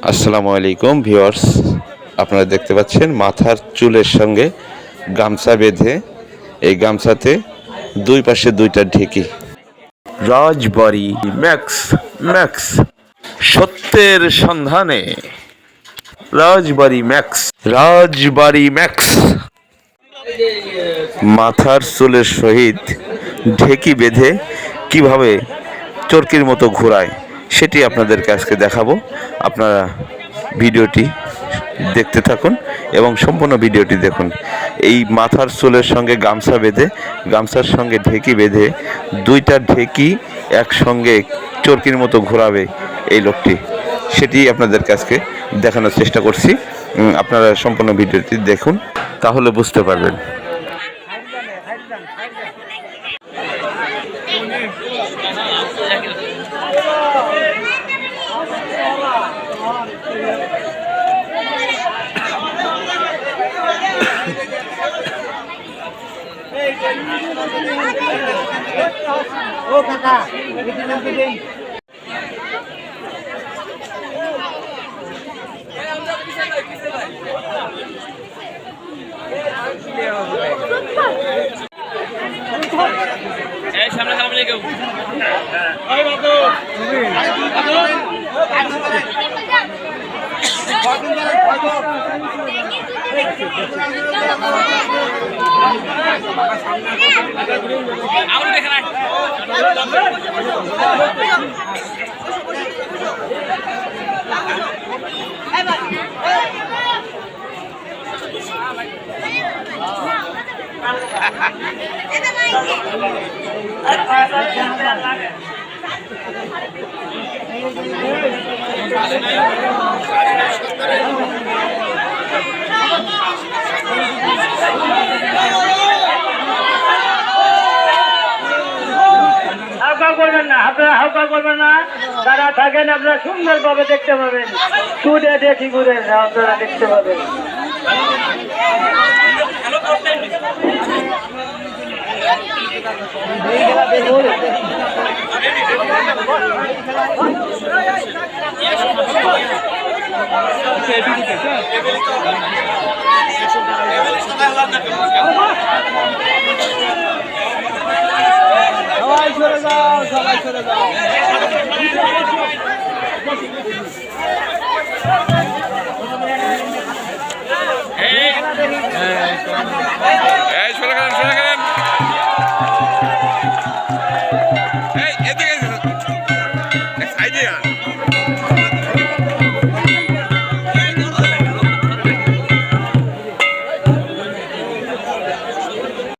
আসসালামু আলাইকুম ভিউয়ার্স, আপনারা দেখতে পাচ্ছেন মাথার চুলের সঙ্গে গামছা বেঁধে, এই গামছাতে দুই পাশে দুইটা ঢেকি। রাজবাড়ি ম্যাক্স ম্যাক্স, সত্যের সন্ধানে রাজবাড়ি ম্যাক্স, রাজবাড়ি ম্যাক্স। মাথার চুলের সহিত ঢেকি বেঁধে কিভাবে চরকির মতো ঘোরায় সেটি আপনাদেরকে আজকে দেখাবো। আপনারা ভিডিওটি দেখতে থাকুন এবং সম্পূর্ণ ভিডিওটি দেখুন। এই মাথার চুলের সঙ্গে গামছা বেঁধে, গামছার সঙ্গে ঢেকি বেঁধে, দুইটা ঢেকি একসঙ্গে চরকির মতো ঘোরাবে এই লোকটি, সেটি আপনাদেরকে আজকে দেখানোর চেষ্টা করছি। আপনারা সম্পূর্ণ ভিডিওটি দেখুন, তাহলে বুঝতে পারবেন। ও কাকা সামনে সামনে কেউ করবেন না, আপনারা হালকা করবেন না। যারা থাকেন আপনারা সুন্দরভাবে দেখতে পাবেন, টুডে দেখি ঘুরে আপনারা দেখতে পাবেন। সবাই সরে যাও, সবাই সরে যাও।